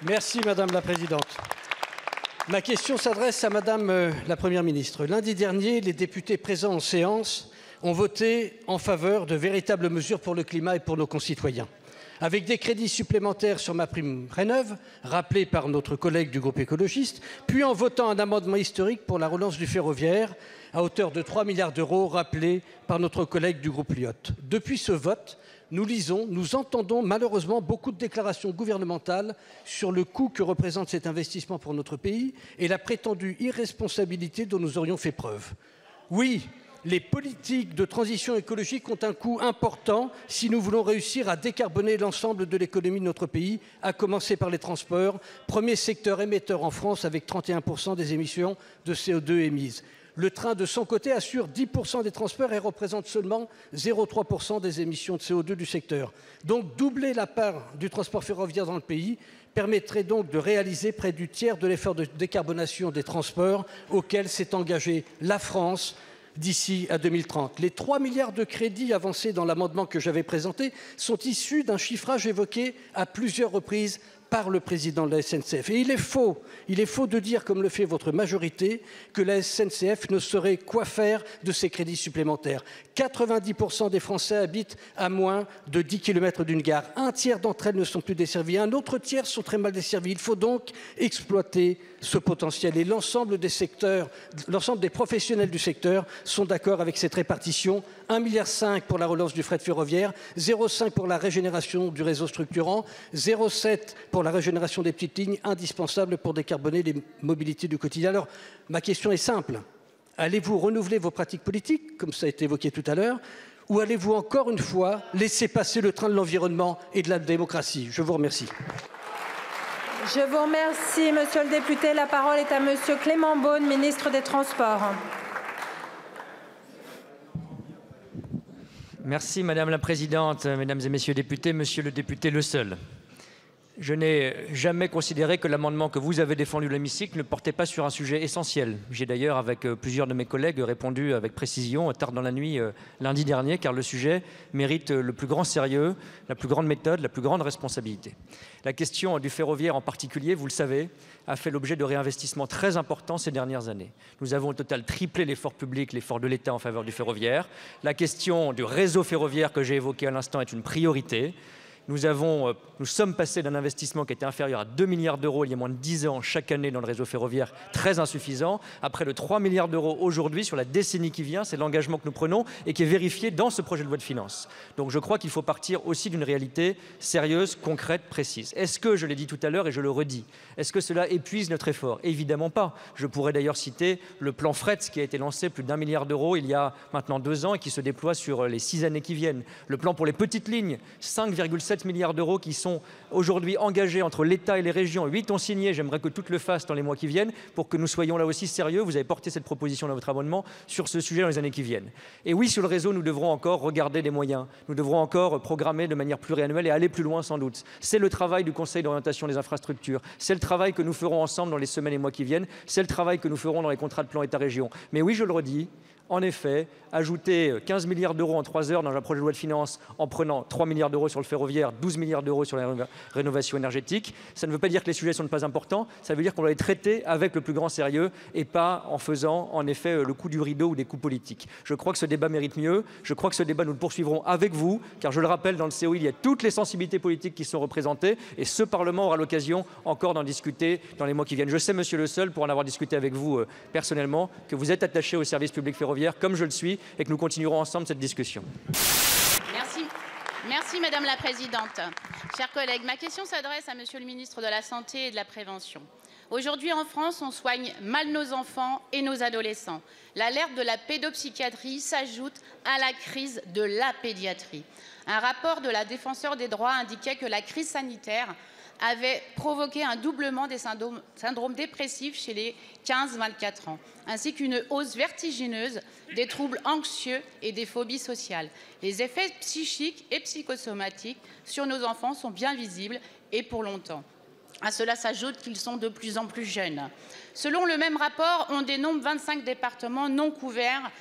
Merci Madame la Présidente. Ma question s'adresse à Madame la Première ministre. Lundi dernier, les députés présents en séance ont voté en faveur de véritables mesures pour le climat et pour nos concitoyens. Avec des crédits supplémentaires sur ma prime Rénov', rappelés par notre collègue du groupe écologiste, puis en votant un amendement historique pour la relance du ferroviaire à hauteur de 3 milliards d'euros, rappelé par notre collègue du groupe Liot. Depuis ce vote, nous entendons malheureusement beaucoup de déclarations gouvernementales sur le coût que représente cet investissement pour notre pays et la prétendue irresponsabilité dont nous aurions fait preuve. Oui, les politiques de transition écologique ont un coût important si nous voulons réussir à décarboner l'ensemble de l'économie de notre pays, à commencer par les transports, premier secteur émetteur en France avec 31% des émissions de CO2 émises. Le train, de son côté, assure 10% des transports et représente seulement 0,3% des émissions de CO2 du secteur. Donc, doubler la part du transport ferroviaire dans le pays permettrait donc de réaliser près du tiers de l'effort de décarbonation des transports auquel s'est engagée la France d'ici à 2030. Les 3 milliards de crédits avancés dans l'amendement que j'avais présenté sont issus d'un chiffrage évoqué à plusieurs reprises par le président de la SNCF. Et il est faux de dire, comme le fait votre majorité, que la SNCF ne saurait quoi faire de ces crédits supplémentaires. 90% des Français habitent à moins de 10 km d'une gare. Un tiers d'entre elles ne sont plus desservies. Un autre tiers sont très mal desservies. Il faut donc exploiter ce potentiel. Et l'ensemble des secteurs, l'ensemble des professionnels du secteur sont d'accord avec cette répartition. 1,5 milliard pour la relance du fret ferroviaire, 0,5 pour la régénération du réseau structurant, 0,7 pour la régénération des petites lignes, indispensables pour décarboner les mobilités du quotidien. Alors, ma question est simple. Allez-vous renouveler vos pratiques politiques, comme ça a été évoqué tout à l'heure, ou allez-vous encore une fois laisser passer le train de l'environnement et de la démocratie? Je vous remercie. Je vous remercie, monsieur le député. La parole est à monsieur Clément Beaune, ministre des Transports. Merci Madame la Présidente, Mesdames et Messieurs les députés, Monsieur le député Le Seul. Je n'ai jamais considéré que l'amendement que vous avez défendu dans l'hémicycle ne portait pas sur un sujet essentiel. J'ai d'ailleurs, avec plusieurs de mes collègues, répondu avec précision tard dans la nuit lundi dernier, car le sujet mérite le plus grand sérieux, la plus grande méthode, la plus grande responsabilité. La question du ferroviaire en particulier, vous le savez, a fait l'objet de réinvestissements très importants ces dernières années. Nous avons au total triplé l'effort public, l'effort de l'État en faveur du ferroviaire. La question du réseau ferroviaire que j'ai évoqué à l'instant est une priorité. Nous sommes passés d'un investissement qui était inférieur à 2 milliards d'euros il y a moins de 10 ans chaque année dans le réseau ferroviaire, très insuffisant, à près de 3 milliards d'euros aujourd'hui sur la décennie qui vient. C'est l'engagement que nous prenons et qui est vérifié dans ce projet de loi de finances. Donc je crois qu'il faut partir aussi d'une réalité sérieuse, concrète, précise. Est-ce que, je l'ai dit tout à l'heure et je le redis, est-ce que cela épuise notre effort? Évidemment pas. Je pourrais d'ailleurs citer le plan fret qui a été lancé, plus d'1 milliard d'euros il y a maintenant 2 ans et qui se déploie sur les 6 années qui viennent. Le plan pour les petites lignes, 5,7 milliards d'euros qui sont aujourd'hui engagés entre l'État et les régions. 8 ont signé, j'aimerais que toutes le fassent dans les mois qui viennent pour que nous soyons là aussi sérieux. Vous avez porté cette proposition dans votre amendement sur ce sujet dans les années qui viennent. Et oui, sur le réseau, nous devrons encore regarder des moyens. Nous devrons encore programmer de manière pluriannuelle et aller plus loin sans doute. C'est le travail du Conseil d'orientation des infrastructures. C'est le travail que nous ferons ensemble dans les semaines et mois qui viennent. C'est le travail que nous ferons dans les contrats de plan État-région. Mais oui, je le redis, en effet, ajouter 15 milliards d'euros en 3 heures dans un projet de loi de finances en prenant 3 milliards d'euros sur le ferroviaire, 12 milliards d'euros sur la rénovation énergétique, ça ne veut pas dire que les sujets ne sont pas importants, ça veut dire qu'on doit les traiter avec le plus grand sérieux et pas en faisant en effet le coup du rideau ou des coups politiques. Je crois que ce débat mérite mieux, je crois que ce débat nous le poursuivrons avec vous, car je le rappelle, dans le COI, il y a toutes les sensibilités politiques qui sont représentées et ce Parlement aura l'occasion encore d'en discuter dans les mois qui viennent. Je sais, Monsieur Le Seul, pour en avoir discuté avec vous personnellement, que vous êtes attaché au service public ferroviaire comme je le suis et que nous continuerons ensemble cette discussion. Merci Madame la Présidente. Chers collègues, ma question s'adresse à Monsieur le ministre de la Santé et de la Prévention. Aujourd'hui en France, on soigne mal nos enfants et nos adolescents. L'alerte de la pédopsychiatrie s'ajoute à la crise de la pédiatrie. Un rapport de la Défenseure des droits indiquait que la crise sanitaire avait provoqué un doublement des syndromes dépressifs chez les 15-24 ans, ainsi qu'une hausse vertigineuse des troubles anxieux et des phobies sociales. Les effets psychiques et psychosomatiques sur nos enfants sont bien visibles et pour longtemps. À cela s'ajoute qu'ils sont de plus en plus jeunes. Selon le même rapport, on dénombre 25 départements non couverts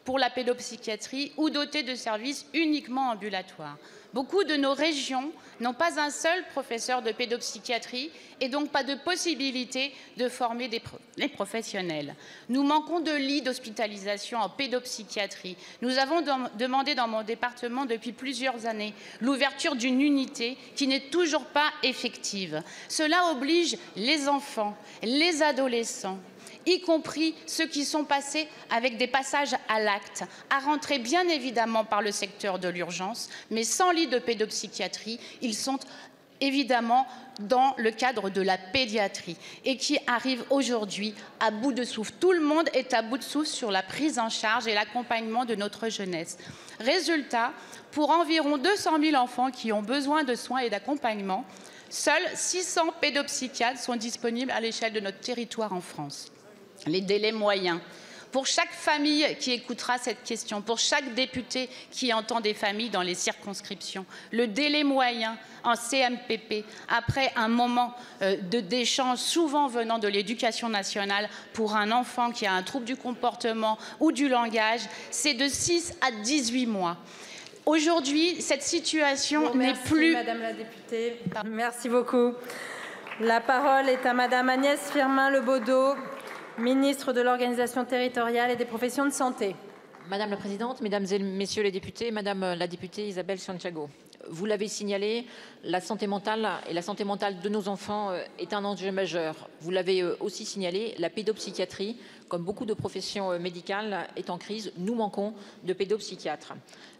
pour la pédopsychiatrie ou dotés de services uniquement ambulatoires. Beaucoup de nos régions n'ont pas un seul professeur de pédopsychiatrie et donc pas de possibilité de former les professionnels. Nous manquons de lits d'hospitalisation en pédopsychiatrie. Nous avons demandé dans mon département depuis plusieurs années l'ouverture d'une unité qui n'est toujours pas effective. Cela oblige les enfants, les adolescents, y compris ceux qui sont passés avec des passages à l'acte, à rentrer bien évidemment par le secteur de l'urgence, mais sans lit de pédopsychiatrie, ils sont évidemment dans le cadre de la pédiatrie et qui arrivent aujourd'hui à bout de souffle. Tout le monde est à bout de souffle sur la prise en charge et l'accompagnement de notre jeunesse. Résultat, pour environ 200 000 enfants qui ont besoin de soins et d'accompagnement, seuls 600 pédopsychiatres sont disponibles à l'échelle de notre territoire en France. Les délais moyens. Pour chaque famille qui écoutera cette question, pour chaque député qui entend des familles dans les circonscriptions, le délai moyen en CMPP, après un moment d'échange souvent venant de l'éducation nationale pour un enfant qui a un trouble du comportement ou du langage, c'est de 6 à 18 mois. Aujourd'hui, cette situation n'est plus... Madame la députée. Merci beaucoup. La parole est à Madame Agnès Firmin-Lebaudot, ministre de l'Organisation territoriale et des professions de santé. Madame la Présidente, Mesdames et Messieurs les députés, Madame la députée Isabelle Santiago, vous l'avez signalé, la santé mentale et la santé mentale de nos enfants est un enjeu majeur. Vous l'avez aussi signalé, la pédopsychiatrie, comme beaucoup de professions médicales, est en crise. Nous manquons de pédopsychiatres.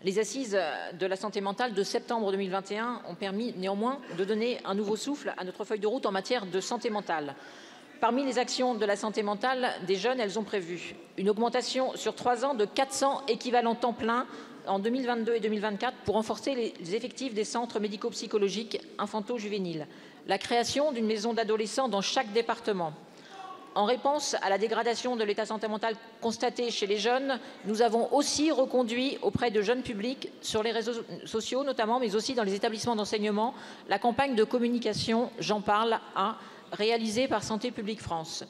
Les assises de la santé mentale de septembre 2021 ont permis néanmoins de donner un nouveau souffle à notre feuille de route en matière de santé mentale. Parmi les actions de la santé mentale des jeunes, elles ont prévu une augmentation sur 3 ans de 400 équivalents temps plein en 2022 et 2024 pour renforcer les effectifs des centres médico-psychologiques infanto-juvéniles, la création d'une maison d'adolescents dans chaque département. En réponse à la dégradation de l'état santé mental constatée chez les jeunes, nous avons aussi reconduit auprès de jeunes publics sur les réseaux sociaux notamment, mais aussi dans les établissements d'enseignement, la campagne de communication « J'en parle à » réalisée par Santé publique France.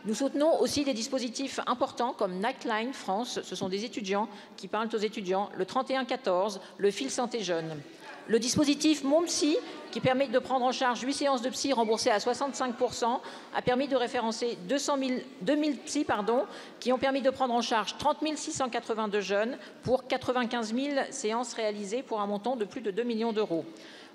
Nous soutenons aussi des dispositifs importants comme Nightline France, ce sont des étudiants qui parlent aux étudiants, le 3114, le fil santé jeune. Le dispositif Mon Psy, qui permet de prendre en charge 8 séances de psy remboursées à 65%, a permis de référencer 2000 psys qui ont permis de prendre en charge 30 682 jeunes pour 95 000 séances réalisées pour un montant de plus de 2 millions d'euros.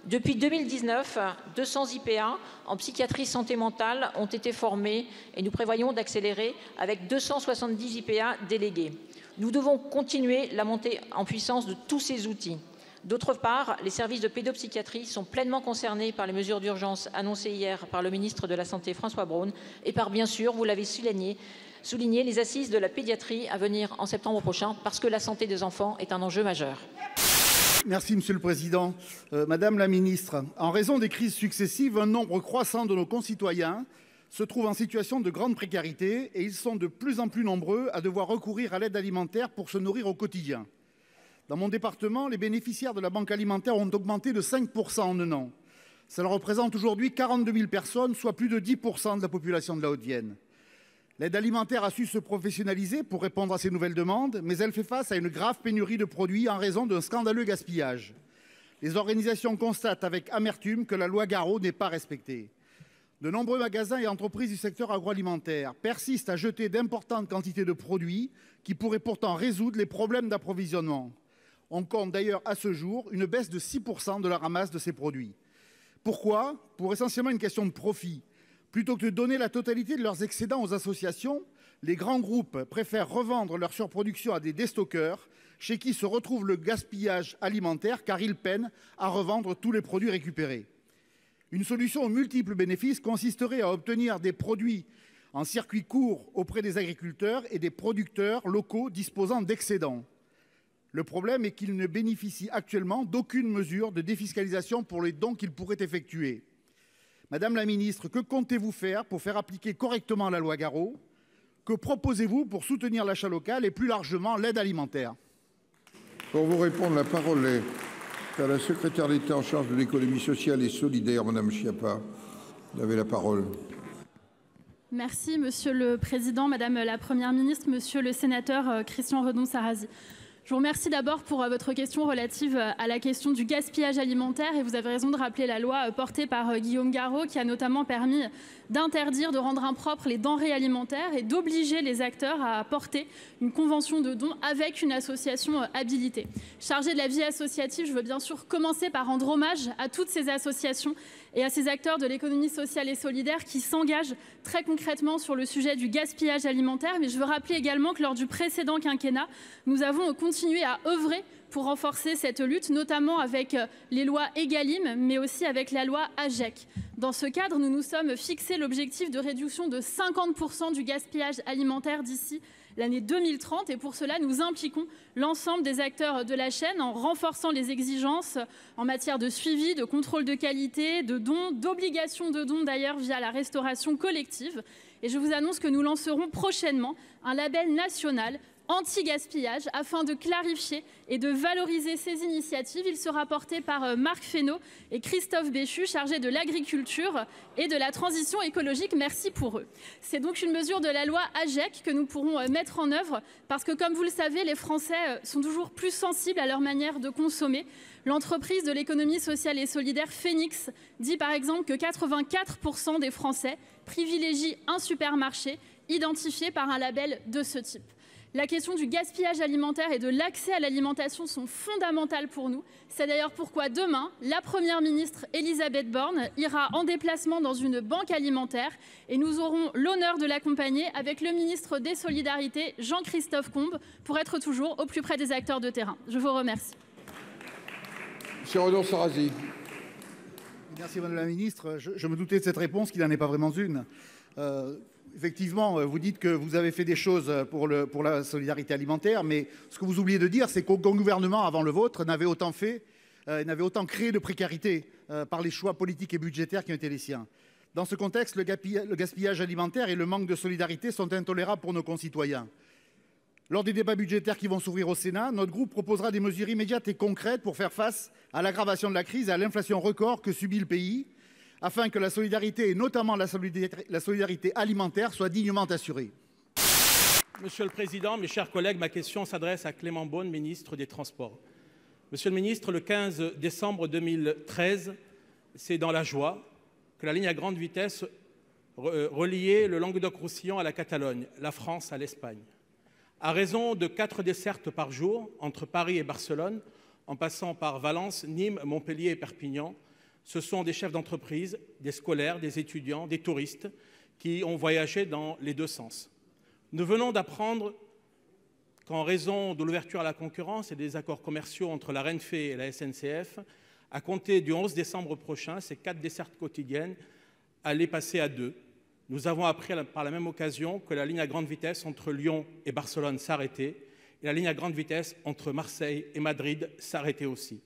Depuis 2019, 200 IPA en psychiatrie santé mentale ont été formés et nous prévoyons d'accélérer avec 270 IPA délégués. Nous devons continuer la montée en puissance de tous ces outils. D'autre part, les services de pédopsychiatrie sont pleinement concernés par les mesures d'urgence annoncées hier par le ministre de la Santé François Braun et par, bien sûr, vous l'avez souligné, les assises de la pédiatrie à venir en septembre prochain parce que la santé des enfants est un enjeu majeur. Merci, Monsieur le Président. Madame la Ministre, en raison des crises successives, un nombre croissant de nos concitoyens se trouvent en situation de grande précarité et ils sont de plus en plus nombreux à devoir recourir à l'aide alimentaire pour se nourrir au quotidien. Dans mon département, les bénéficiaires de la banque alimentaire ont augmenté de 5% en un an. Cela représente aujourd'hui 42 000 personnes, soit plus de 10% de la population de la Haute-Vienne. L'aide alimentaire a su se professionnaliser pour répondre à ces nouvelles demandes, mais elle fait face à une grave pénurie de produits en raison d'un scandaleux gaspillage. Les organisations constatent avec amertume que la loi Garot n'est pas respectée. De nombreux magasins et entreprises du secteur agroalimentaire persistent à jeter d'importantes quantités de produits qui pourraient pourtant résoudre les problèmes d'approvisionnement. On compte d'ailleurs à ce jour une baisse de 6% de la ramasse de ces produits. Pourquoi ? Pour essentiellement une question de profit. Plutôt que de donner la totalité de leurs excédents aux associations, les grands groupes préfèrent revendre leur surproduction à des déstockeurs, chez qui se retrouve le gaspillage alimentaire, car ils peinent à revendre tous les produits récupérés. Une solution aux multiples bénéfices consisterait à obtenir des produits en circuit court auprès des agriculteurs et des producteurs locaux disposant d'excédents. Le problème est qu'ils ne bénéficient actuellement d'aucune mesure de défiscalisation pour les dons qu'ils pourraient effectuer. Madame la Ministre, que comptez-vous faire pour faire appliquer correctement la loi Garot? Que proposez-vous pour soutenir l'achat local et plus largement l'aide alimentaire? Pour vous répondre, la parole est à la secrétaire d'État en charge de l'économie sociale et solidaire, Madame Schiappa. Vous avez la parole. Merci, Monsieur le Président, Madame la Première ministre, Monsieur le Sénateur Christian Redon-Sarrazy. Je vous remercie d'abord pour votre question relative à la question du gaspillage alimentaire. Et vous avez raison de rappeler la loi portée par Guillaume Garot qui a notamment permis d'interdire, de rendre impropres les denrées alimentaires et d'obliger les acteurs à porter une convention de don avec une association habilitée. Chargée de la vie associative, je veux bien sûr commencer par rendre hommage à toutes ces associations et à ces acteurs de l'économie sociale et solidaire qui s'engagent très concrètement sur le sujet du gaspillage alimentaire. Mais je veux rappeler également que lors du précédent quinquennat, nous avons continué à œuvrer pour renforcer cette lutte, notamment avec les lois Egalim, mais aussi avec la loi AGEC. Dans ce cadre, nous nous sommes fixé l'objectif de réduction de 50% du gaspillage alimentaire d'ici l'année 2030 et pour cela, nous impliquons l'ensemble des acteurs de la chaîne en renforçant les exigences en matière de suivi, de contrôle de qualité, de dons, d'obligation de dons d'ailleurs via la restauration collective. Et je vous annonce que nous lancerons prochainement un label national anti-gaspillage afin de clarifier et de valoriser ces initiatives. Il sera porté par Marc Fesneau et Christophe Béchu, chargés de l'agriculture et de la transition écologique. Merci pour eux. C'est donc une mesure de la loi AGEC que nous pourrons mettre en œuvre parce que, comme vous le savez, les Français sont toujours plus sensibles à leur manière de consommer. L'entreprise de l'économie sociale et solidaire Phoenix dit par exemple que 84% des Français privilégient un supermarché identifié par un label de ce type. La question du gaspillage alimentaire et de l'accès à l'alimentation sont fondamentales pour nous. C'est d'ailleurs pourquoi demain, la Première ministre Elisabeth Borne ira en déplacement dans une banque alimentaire et nous aurons l'honneur de l'accompagner avec le ministre des Solidarités, Jean-Christophe Combe, pour être toujours au plus près des acteurs de terrain. Je vous remercie. Monsieur Redon-Sarrazy. Merci Madame la Ministre. Je me doutais de cette réponse, qu'il n'en est pas vraiment une. Effectivement, vous dites que vous avez fait des choses pour la solidarité alimentaire, mais ce que vous oubliez de dire, c'est qu'aucun gouvernement avant le vôtre n'avait autant créé de précarité par les choix politiques et budgétaires qui ont été les siens. Dans ce contexte, le gaspillage alimentaire et le manque de solidarité sont intolérables pour nos concitoyens. Lors des débats budgétaires qui vont s'ouvrir au Sénat, notre groupe proposera des mesures immédiates et concrètes pour faire face à l'aggravation de la crise et à l'inflation record que subit le pays, afin que la solidarité, et notamment la solidarité alimentaire, soit dignement assurée. Monsieur le Président, mes chers collègues, ma question s'adresse à Clément Beaune, ministre des Transports. Monsieur le ministre, le 15 décembre 2013, c'est dans la joie que la ligne à grande vitesse reliait le Languedoc-Roussillon à la Catalogne, la France à l'Espagne. À raison de 4 dessertes par jour, entre Paris et Barcelone, en passant par Valence, Nîmes, Montpellier et Perpignan, ce sont des chefs d'entreprise, des scolaires, des étudiants, des touristes qui ont voyagé dans les deux sens. Nous venons d'apprendre qu'en raison de l'ouverture à la concurrence et des accords commerciaux entre la Renfe et la SNCF, à compter du 11 décembre prochain, ces 4 dessertes quotidiennes allaient passer à 2. Nous avons appris par la même occasion que la ligne à grande vitesse entre Lyon et Barcelone s'arrêtait et la ligne à grande vitesse entre Marseille et Madrid s'arrêtait aussi.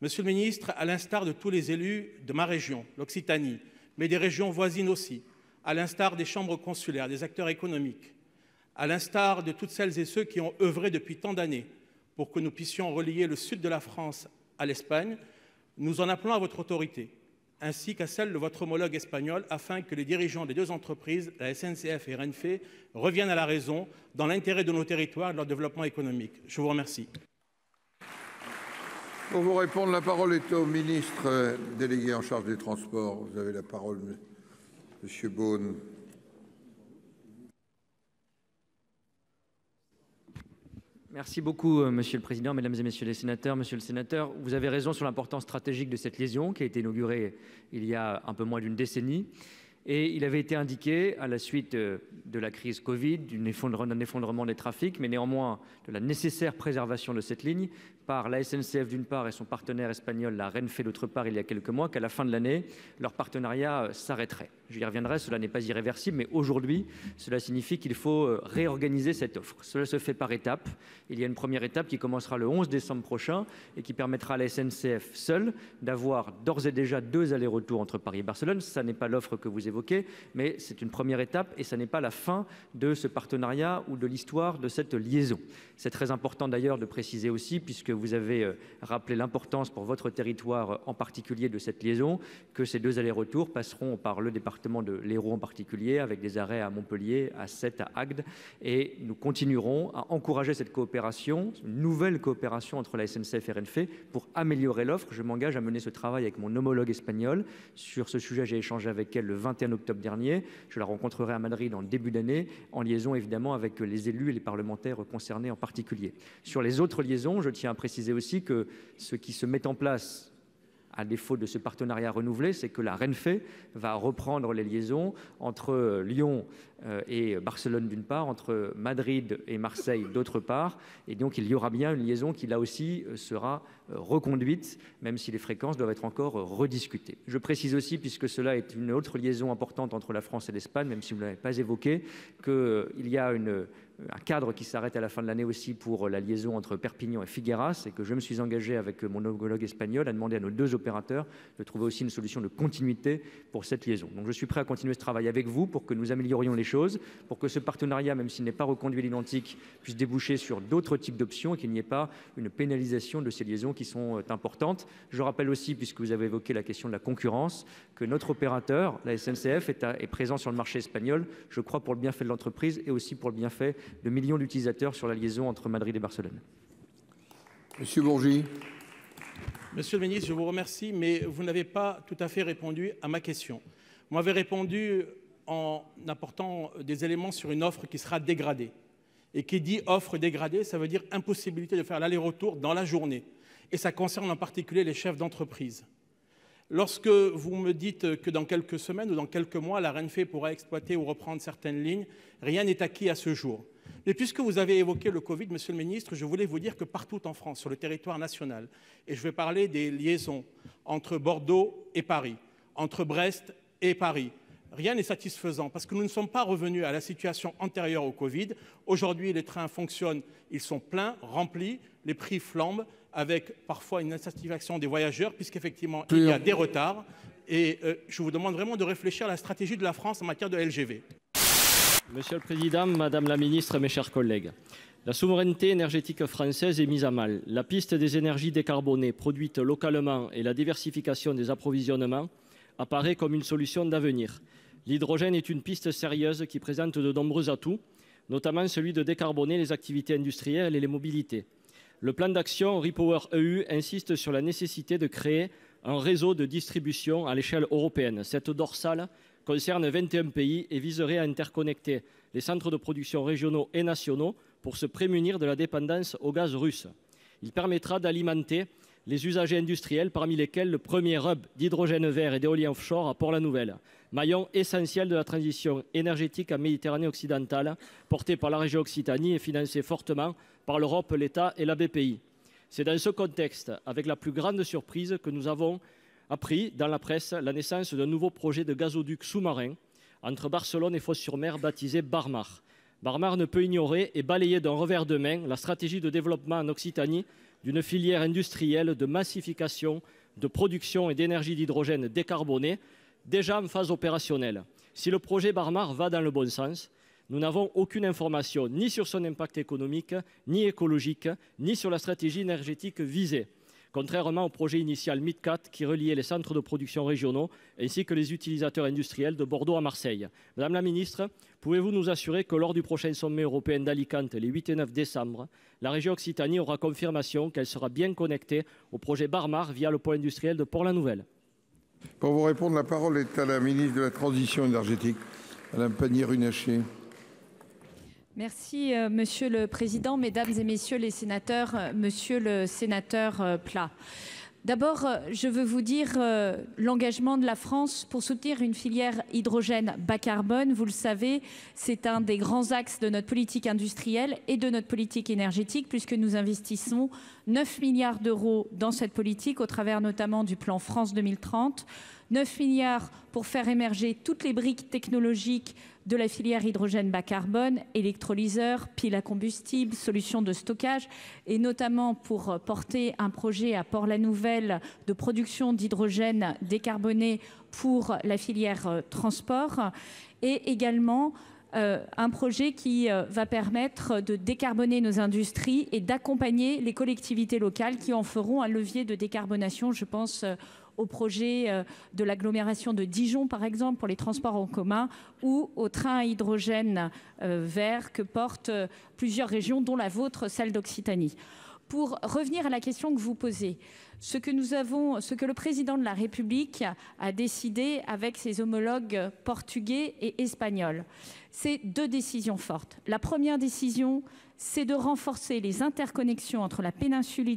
Monsieur le ministre, à l'instar de tous les élus de ma région, l'Occitanie, mais des régions voisines aussi, à l'instar des chambres consulaires, des acteurs économiques, à l'instar de toutes celles et ceux qui ont œuvré depuis tant d'années pour que nous puissions relier le sud de la France à l'Espagne, nous en appelons à votre autorité, ainsi qu'à celle de votre homologue espagnol, afin que les dirigeants des deux entreprises, la SNCF et Renfe, reviennent à la raison dans l'intérêt de nos territoires et de leur développement économique. Je vous remercie. Pour vous répondre, la parole est au ministre délégué en charge des Transports. Vous avez la parole, monsieur Beaune. Merci beaucoup, Monsieur le Président, Mesdames et Messieurs les sénateurs. Monsieur le sénateur, vous avez raison sur l'importance stratégique de cette liaison qui a été inaugurée il y a un peu moins d'une décennie. Et il avait été indiqué, à la suite de la crise Covid, d'un effondrement des trafics, mais néanmoins de la nécessaire préservation de cette ligne, par la SNCF d'une part et son partenaire espagnol, la Renfe d'autre part, il y a quelques mois, qu'à la fin de l'année, leur partenariat s'arrêterait. Je y reviendrai, cela n'est pas irréversible, mais aujourd'hui, cela signifie qu'il faut réorganiser cette offre. Cela se fait par étapes. Il y a une première étape qui commencera le 11 décembre prochain et qui permettra à la SNCF seule d'avoir d'ores et déjà 2 allers-retours entre Paris et Barcelone. Ça n'est pas l'offre que vous évoquez, mais c'est une première étape et ça n'est pas la fin de ce partenariat ou de l'histoire de cette liaison. C'est très important d'ailleurs de préciser aussi, puisque vous avez rappelé l'importance pour votre territoire en particulier de cette liaison, que ces 2 allers-retours passeront par le département de l'Hérault en particulier, avec des arrêts à Montpellier, à Sète, à Agde. Et nous continuerons à encourager cette coopération, une nouvelle coopération entre la SNCF et Renfe pour améliorer l'offre. Je m'engage à mener ce travail avec mon homologue espagnol. Sur ce sujet, j'ai échangé avec elle le 21 octobre dernier. Je la rencontrerai à Madrid en début d'année, en liaison évidemment avec les élus et les parlementaires concernés en particulier. Sur les autres liaisons, je tiens à préciser aussi que ce qui se met en place à défaut de ce partenariat renouvelé, c'est que la Renfe va reprendre les liaisons entre Lyon et Barcelone d'une part, entre Madrid et Marseille d'autre part, et donc il y aura bien une liaison qui là aussi sera reconduite, même si les fréquences doivent être encore rediscutées. Je précise aussi, puisque cela est une autre liaison importante entre la France et l'Espagne, même si vous ne l'avez pas évoqué, qu'il y a un cadre qui s'arrête à la fin de l'année aussi pour la liaison entre Perpignan et Figueras, et que je me suis engagé avec mon homologue espagnol à demander à nos 2 opérateurs de trouver aussi une solution de continuité pour cette liaison. Donc je suis prêt à continuer ce travail avec vous pour que nous améliorions les choses, pour que ce partenariat, même s'il n'est pas reconduit à l'identique, puisse déboucher sur d'autres types d'options et qu'il n'y ait pas une pénalisation de ces liaisons qui sont importantes. Je rappelle aussi, puisque vous avez évoqué la question de la concurrence, que notre opérateur, la SNCF, est présent sur le marché espagnol, je crois pour le bienfait de l'entreprise et aussi pour le bienfait de millions d'utilisateurs sur la liaison entre Madrid et Barcelone. Monsieur Bourgi. Monsieur le ministre, je vous remercie, mais vous n'avez pas tout à fait répondu à ma question. Vous m'avez répondu en apportant des éléments sur une offre qui sera dégradée. Et qui dit offre dégradée, ça veut dire impossibilité de faire l'aller-retour dans la journée. Et ça concerne en particulier les chefs d'entreprise. Lorsque vous me dites que dans quelques semaines ou dans quelques mois, la Renfe pourra exploiter ou reprendre certaines lignes, rien n'est acquis à ce jour. Mais puisque vous avez évoqué le Covid, monsieur le ministre, je voulais vous dire que partout en France, sur le territoire national, et je vais parler des liaisons entre Bordeaux et Paris, entre Brest et Paris, rien n'est satisfaisant parce que nous ne sommes pas revenus à la situation antérieure au Covid. Aujourd'hui, les trains fonctionnent, ils sont pleins, remplis, les prix flambent, avec parfois une insatisfaction des voyageurs, puisqu'effectivement, il y a des retards. Et je vous demande vraiment de réfléchir à la stratégie de la France en matière de LGV. Monsieur le Président, Madame la Ministre, mes chers collègues, la souveraineté énergétique française est mise à mal. La piste des énergies décarbonées produites localement et la diversification des approvisionnements apparaît comme une solution d'avenir. L'hydrogène est une piste sérieuse qui présente de nombreux atouts, notamment celui de décarboner les activités industrielles et les mobilités. Le plan d'action Repower EU insiste sur la nécessité de créer un réseau de distribution à l'échelle européenne. Cette dorsale concerne 21 pays et viserait à interconnecter les centres de production régionaux et nationaux pour se prémunir de la dépendance au gaz russe. Il permettra d'alimenter les usagers industriels, parmi lesquels le premier hub d'hydrogène vert et d'éolien offshore à Port-la-Nouvelle, maillon essentiel de la transition énergétique en Méditerranée occidentale, porté par la région Occitanie et financé fortement par l'Europe, l'État et la BPI. C'est dans ce contexte, avec la plus grande surprise, que nous avons appris dans la presse la naissance d'un nouveau projet de gazoduc sous-marin entre Barcelone et Fos-sur-Mer baptisé Barmar. Barmar ne peut ignorer et balayer d'un revers de main la stratégie de développement en Occitanie d'une filière industrielle de massification, de production et d'énergie d'hydrogène décarbonée, déjà en phase opérationnelle. Si le projet Barmar va dans le bon sens, nous n'avons aucune information ni sur son impact économique, ni écologique, ni sur la stratégie énergétique visée, contrairement au projet initial MidCat qui reliait les centres de production régionaux ainsi que les utilisateurs industriels de Bordeaux à Marseille. Madame la Ministre, pouvez-vous nous assurer que lors du prochain sommet européen d'Alicante les 8 et 9 décembre, la région Occitanie aura confirmation qu'elle sera bien connectée au projet Barmar via le pôle industriel de Port-la-Nouvelle? Pour vous répondre, la parole est à la ministre de la Transition énergétique, Madame Pannier-Runacher. Merci, Monsieur le Président, Mesdames et Messieurs les sénateurs, Monsieur le sénateur Pla. D'abord, je veux vous dire l'engagement de la France pour soutenir une filière hydrogène bas carbone. Vous le savez, c'est un des grands axes de notre politique industrielle et de notre politique énergétique, puisque nous investissons 9 milliards d'euros dans cette politique, au travers notamment du plan France 2030. 9 milliards pour faire émerger toutes les briques technologiques de la filière hydrogène bas carbone, électrolyseurs, piles à combustible, solutions de stockage, et notamment pour porter un projet à Port-la-Nouvelle de production d'hydrogène décarboné pour la filière transport, et également un projet qui va permettre de décarboner nos industries et d'accompagner les collectivités locales qui en feront un levier de décarbonation. Je pense au projet de l'agglomération de Dijon, par exemple, pour les transports en commun, ou au train à hydrogène vert que portent plusieurs régions, dont la vôtre, celle d'Occitanie. Pour revenir à la question que vous posez, ce que le président de la République a décidé avec ses homologues portugais et espagnols, c'est 2 décisions fortes. La première décision, c'est de renforcer les interconnexions entre la péninsule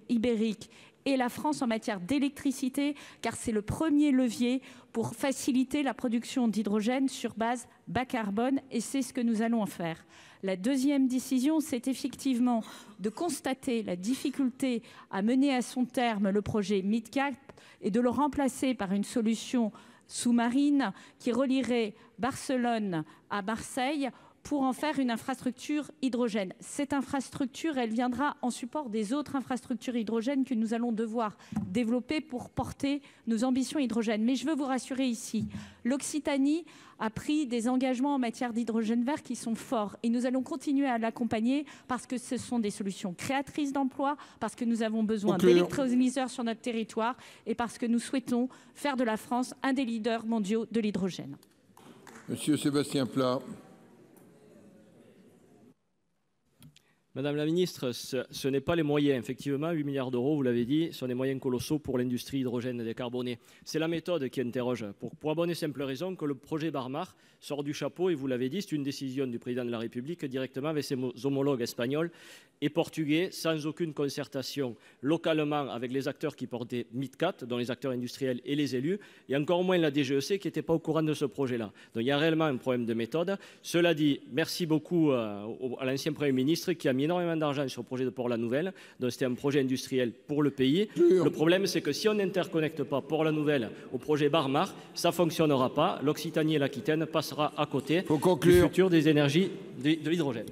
ibérique et la France en matière d'électricité, car c'est le premier levier pour faciliter la production d'hydrogène sur base bas carbone, et c'est ce que nous allons en faire. La deuxième décision, c'est effectivement de constater la difficulté à mener à son terme le projet MidCat et de le remplacer par une solution sous-marine qui relierait Barcelone à Marseille pour en faire une infrastructure hydrogène. Cette infrastructure, elle viendra en support des autres infrastructures hydrogène que nous allons devoir développer pour porter nos ambitions hydrogène. Mais je veux vous rassurer ici, l'Occitanie a pris des engagements en matière d'hydrogène vert qui sont forts et nous allons continuer à l'accompagner parce que ce sont des solutions créatrices d'emplois, parce que nous avons besoin d'électrolyseurs sur notre territoire et parce que nous souhaitons faire de la France un des leaders mondiaux de l'hydrogène. Monsieur Sébastien Pla. Madame la ministre, ce n'est pas les moyens. Effectivement, 8 milliards d'euros, vous l'avez dit, sont des moyens colossaux pour l'industrie hydrogène décarbonée. C'est la méthode qui interroge, pour la bonne et simple raison que le projet Barmar sort du chapeau, et vous l'avez dit, c'est une décision du président de la République directement avec ses homologues espagnols et portugais, sans aucune concertation localement avec les acteurs qui portaient MidCat, dont les acteurs industriels et les élus, et encore moins la DGEC qui n'était pas au courant de ce projet-là. Donc il y a réellement un problème de méthode. Cela dit, merci beaucoup à l'ancien Premier ministre qui a mis énormément d'argent sur le projet de Port-la-Nouvelle, donc c'était un projet industriel pour le pays. Le problème, c'est que si on n'interconnecte pas Port-la-Nouvelle au projet Barmar, ça ne fonctionnera pas. L'Occitanie et l'Aquitaine passera à côté du futur des énergies de l'hydrogène.